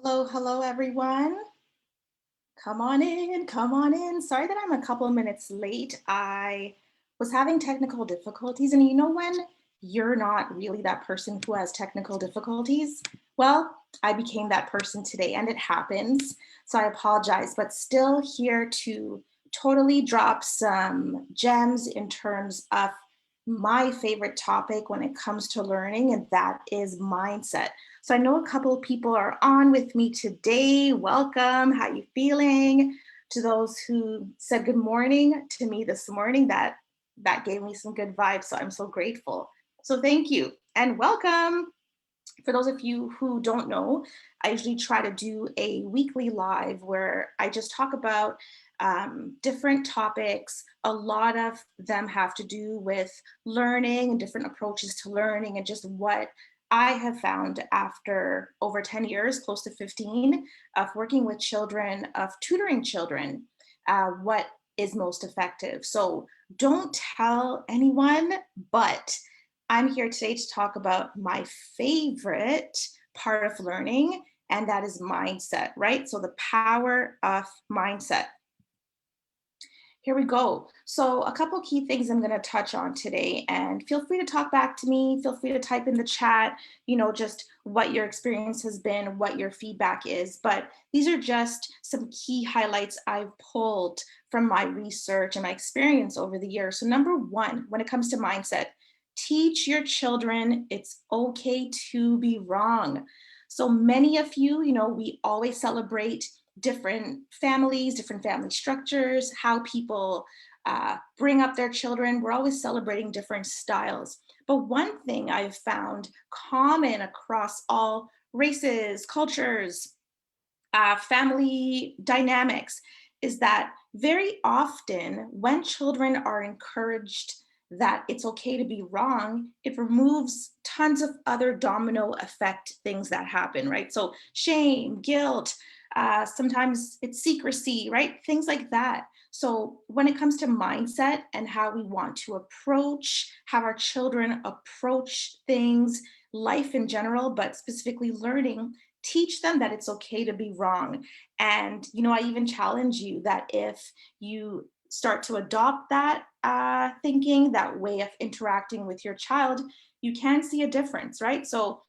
Hello, hello, everyone. Come on in, come on in. Sorry that I'm a couple of minutes late. I was having technical difficulties, and you know when you're not really that person who has technical difficulties? Well, I became that person today, and it happens. So I apologize, but still here to totally drop some gems in terms of my favorite topic when it comes to learning, and that is mindset. So I know a couple of people are on with me today. Welcome. How you feeling? To those who said good morning to me this morning, that gave me some good vibes. So I'm so grateful. So thank you and welcome. For those of you who don't know, I usually try to do a weekly live where I just talk about different topics. A lot of them have to do with learning and different approaches to learning and just what I have found after over 10 years, close to 15, of working with children, of tutoring children, what is most effective. So don't tell anyone, but I'm here today to talk about my favorite part of learning, and that is mindset, right? So, the power of mindset. Here we go. So, a couple key things I'm going to touch on today, and feel free to talk back to me. Feel free to type in the chat, just what your experience has been, what your feedback is. But these are just some key highlights I've pulled from my research and my experience over the years. So, number one, when it comes to mindset, teach your children it's okay to be wrong. So, many of you, we always celebrate different family structures, how people bring up their children. We're always celebrating different styles. But one thing I've found common across all races, cultures, family dynamics is that very often when children are encouraged that it's okay to be wrong, it removes tons of other domino effect things that happen, right? So, shame, guilt, sometimes it's secrecy, right? Things like that. So, when it comes to mindset and how we want to have our children approach things, life in general, but specifically learning, teach them that it's okay to be wrong. And, I even challenge you that if you start to adopt that thinking, that way of interacting with your child, you can see a difference, right? So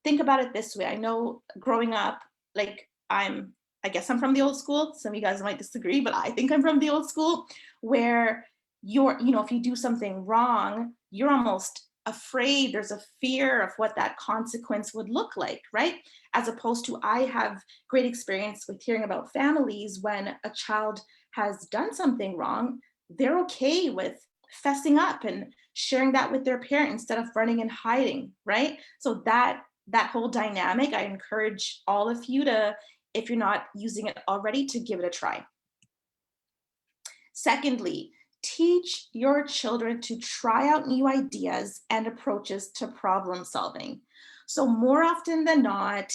think about it this way. I know growing up, like I guess I'm from the old school. Some of you guys might disagree, but I think I'm from the old school where if you do something wrong, you're almost afraid. There's a fear of what that consequence would look like, right? As opposed to, I have great experience with hearing about families when a child has done something wrong, they're okay with fessing up and sharing that with their parent instead of running and hiding, right? So that whole dynamic, I encourage all of you to, if you're not using it already, to give it a try. Secondly, teach your children to try out new ideas and approaches to problem solving. So, more often than not,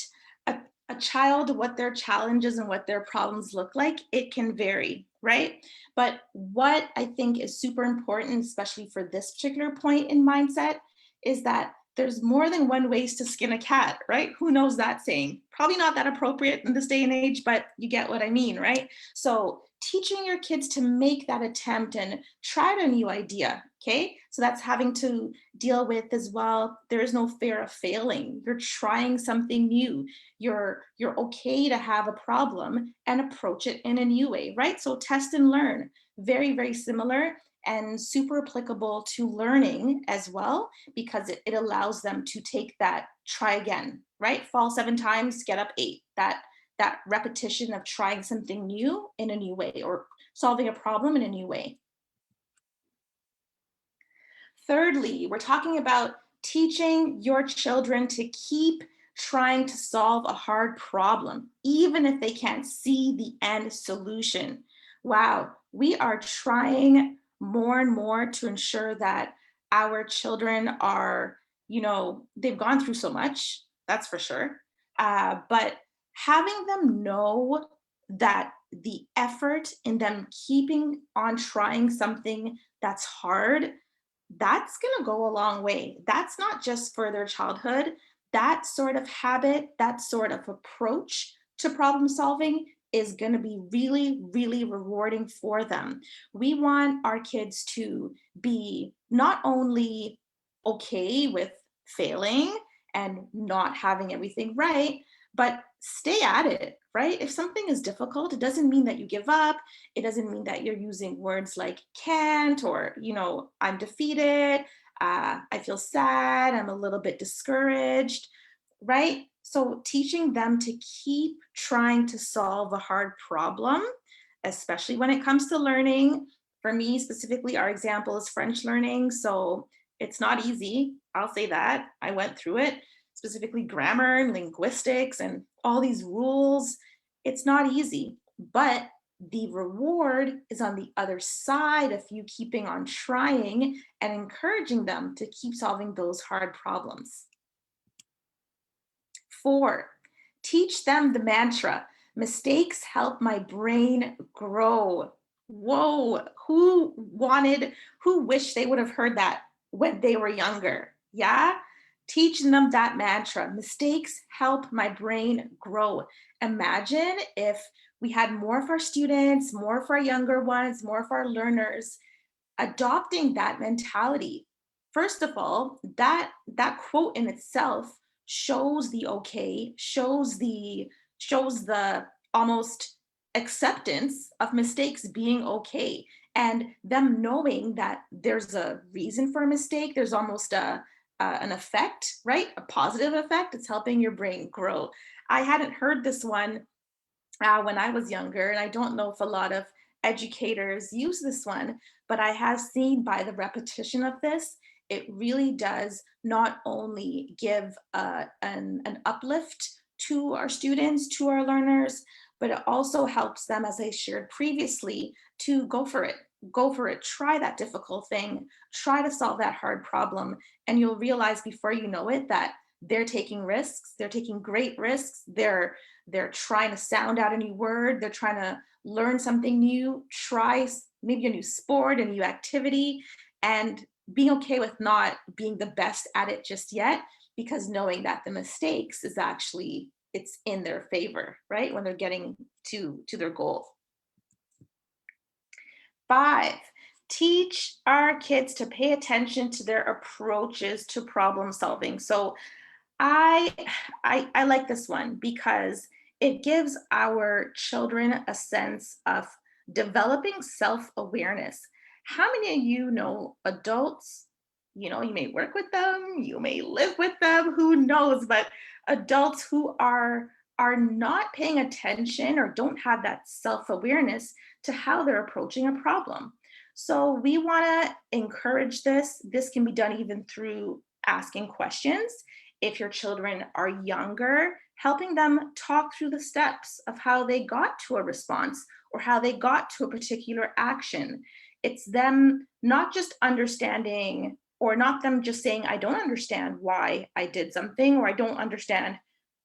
a child, what their challenges and what their problems look like, it can vary, right? But what I think is super important, especially for this particular point in mindset, is that there's more than one ways to skin a cat, right? Who knows that saying? Probably not that appropriate in this day and age, but you get what I mean, right? So teaching your kids to make that attempt and try a new idea, okay? So that's having to deal with as well. There is no fear of failing. You're trying something new. You're okay to have a problem and approach it in a new way, right? So test and learn. Very, very similar and super applicable to learning as well, because it allows them to take that try again, right? Fall 7 times, get up 8. That repetition of trying something new in a new way or solving a problem in a new way. Thirdly, we're talking about teaching your children to keep trying to solve a hard problem, even if they can't see the end solution. Wow, we are trying more and more to ensure that our children are, they've gone through so much, that's for sure. But having them know that the effort in them keeping on trying something that's hard, that's going to go a long way. That's not just for their childhood, that sort of habit, that sort of approach to problem solving is going to be really, really rewarding for them. We want our kids to be not only okay with failing and not having everything right, but stay at it, right? If something is difficult, it doesn't mean that you give up. It doesn't mean that you're using words like can't or, I'm defeated. I feel sad. I'm a little bit discouraged, right? So teaching them to keep trying to solve a hard problem, especially when it comes to learning. For me specifically, our example is French learning. So it's not easy. I'll say that. I went through it, specifically grammar and linguistics and all these rules. It's not easy, but the reward is on the other side of you keeping on trying and encouraging them to keep solving those hard problems. 4, teach them the mantra, mistakes help my brain grow. Whoa, who wished they would have heard that when they were younger? Yeah? Teaching them that mantra, mistakes help my brain grow. Imagine if we had more of our students, more of our younger ones, more of our learners adopting that mentality. First of all, that quote in itself shows the okay, shows the almost acceptance of mistakes being okay, and them knowing that there's a reason for a mistake. There's almost an effect, right? A positive effect. It's helping your brain grow. I hadn't heard this one when I was younger, and I don't know if a lot of educators use this one, but I have seen by the repetition of this, it really does not only give an uplift to our students, to our learners, but it also helps them, as I shared previously, to go for it. Go for it. Try that difficult thing. Try to solve that hard problem. And you'll realize before you know it that they're taking risks. They're taking great risks. They're trying to sound out a new word. They're trying to learn something new, try maybe a new sport, a new activity, and being okay with not being the best at it just yet, because knowing that the mistakes is actually it's in their favor, right? When they're getting to their goal. 5, teach our kids to pay attention to their approaches to problem solving. So I I like this one because it gives our children a sense of developing self-awareness. How many of you know adults, you may work with them, you may live with them, who knows, but adults who are not paying attention or don't have that self-awareness to how they're approaching a problem. So we want to encourage this. This can be done even through asking questions if your children are younger, helping them talk through the steps of how they got to a response or how they got to a particular action. It's them not just understanding or not them just saying, I don't understand why I did something, or I don't understand,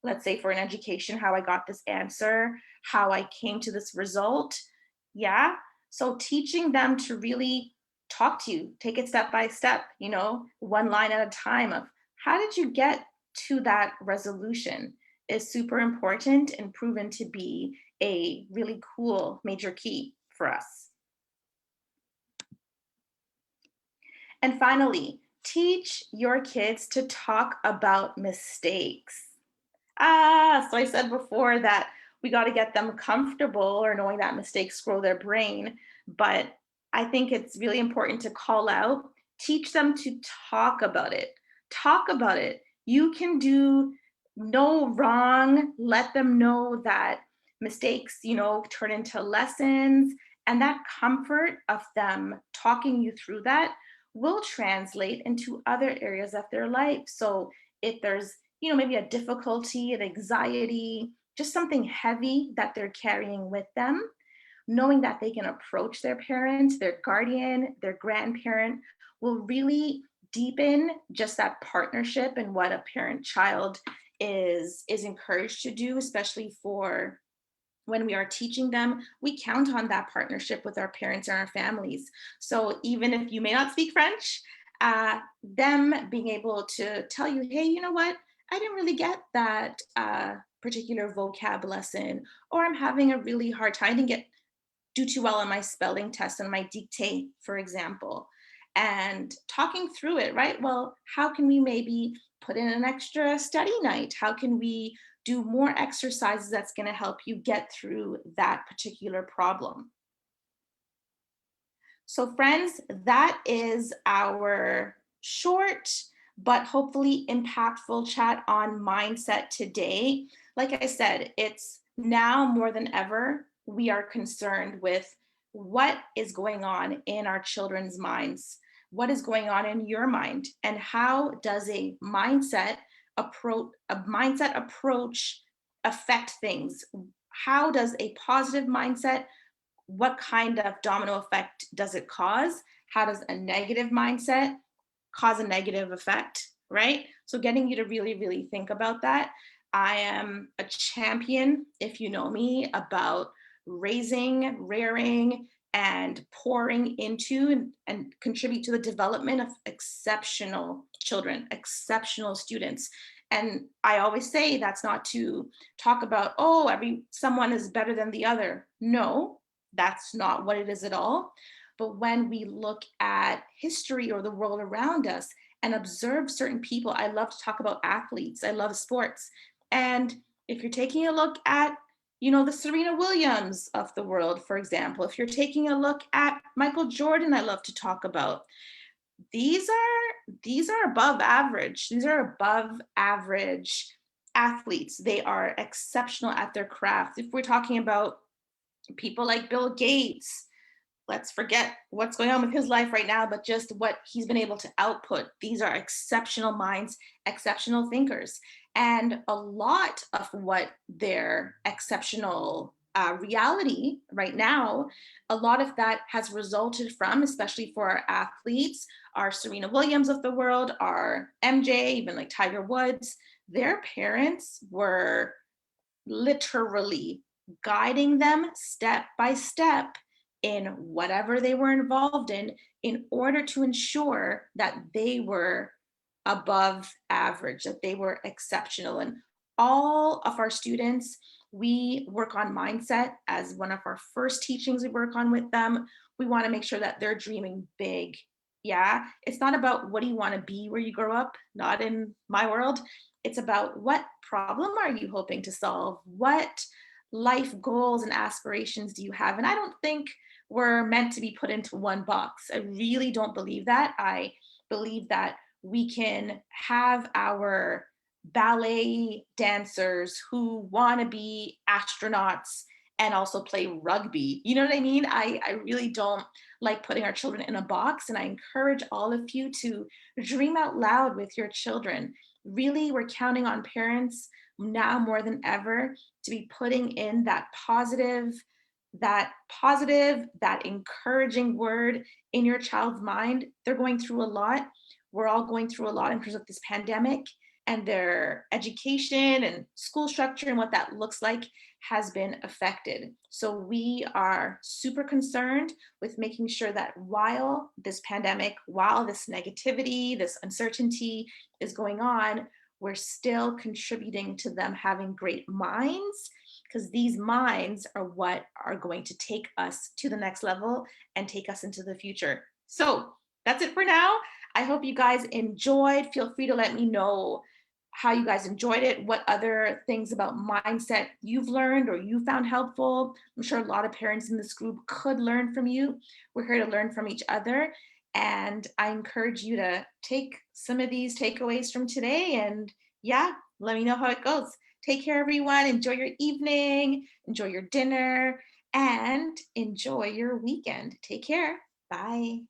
let's say for an education, how I got this answer, how I came to this result. Yeah. So teaching them to really talk to you, take it step by step, one line at a time of how did you get to that resolution is super important and proven to be a really cool major key for us. And finally, teach your kids to talk about mistakes. So I said before that we got to get them comfortable or knowing that mistakes grow their brain, but I think it's really important to call out, teach them to talk about it. Talk about it. You can do no wrong. Let them know that mistakes, turn into lessons, and that comfort of them talking you through that will translate into other areas of their life. So if there's maybe a difficulty, an anxiety, just something heavy that they're carrying with them, knowing that they can approach their parent, their guardian, their grandparent will really deepen just that partnership and what a parent child is encouraged to do, especially for when we are teaching them. We count on that partnership with our parents and our families. So even if you may not speak French, them being able to tell you, hey, you know what? I didn't really get that particular vocab lesson, or I'm having a really hard time. I didn't do too well on my spelling test and my dictate, for example. And talking through it, right? Well, how can we maybe put in an extra study night? How can we do more exercises that's going to help you get through that particular problem? So, friends, that is our short but hopefully impactful chat on mindset today. Like I said, it's now more than ever, we are concerned with what is going on in our children's minds, what is going on in your mind, and how does a mindset approach affect things? How does a positive mindset, what kind of domino effect does it cause? How does a negative mindset cause a negative effect? Right? So, getting you to really, really think about that. I am a champion, if you know me, about raising, rearing, and pouring into and contribute to the development of exceptional children, exceptional students. And I always say that's not to talk about, oh, someone is better than the other. No, that's not what it is at all. But when we look at history or the world around us and observe certain people, I love to talk about athletes, I love sports. And if you're taking a look at, the Serena Williams of the world, for example, if you're taking a look at Michael Jordan, I love to talk about, these are above average. These are above average athletes. They are exceptional at their craft. If we're talking about people like Bill Gates, let's forget what's going on with his life right now, but just what he's been able to output. These are exceptional minds, exceptional thinkers. And a lot of what their exceptional reality right now, a lot of that has resulted from, especially for our athletes, our Serena Williams of the world, our MJ, even like Tiger Woods, their parents were literally guiding them step by step in whatever they were involved in order to ensure that they were above average, that they were exceptional. And all of our students, we work on mindset as one of our first teachings we work on with them. We want to make sure that they're dreaming big. Yeah, it's not about what do you want to be where you grow up, not in my world. It's about what problem are you hoping to solve? What life goals and aspirations do you have? And I don't think we're meant to be put into one box. I really don't believe that. I believe that we can have our ballet dancers who want to be astronauts and also play rugby. You know what I mean? I really don't like putting our children in a box. And I encourage all of you to dream out loud with your children. Really, we're counting on parents now more than ever to be putting in that encouraging word in your child's mind. They're going through a lot. We're all going through a lot in terms of this pandemic, and their education and school structure and what that looks like has been affected. So we are super concerned with making sure that while this pandemic, while this negativity, this uncertainty is going on, we're still contributing to them having great minds, because these minds are what are going to take us to the next level and take us into the future. So that's it for now. I hope you guys enjoyed. Feel free to let me know how you guys enjoyed it, what other things about mindset you've learned or you found helpful. I'm sure a lot of parents in this group could learn from you. We're here to learn from each other. And I encourage you to take some of these takeaways from today and, yeah, let me know how it goes. Take care, everyone. Enjoy your evening, enjoy your dinner, and enjoy your weekend. Take care. Bye.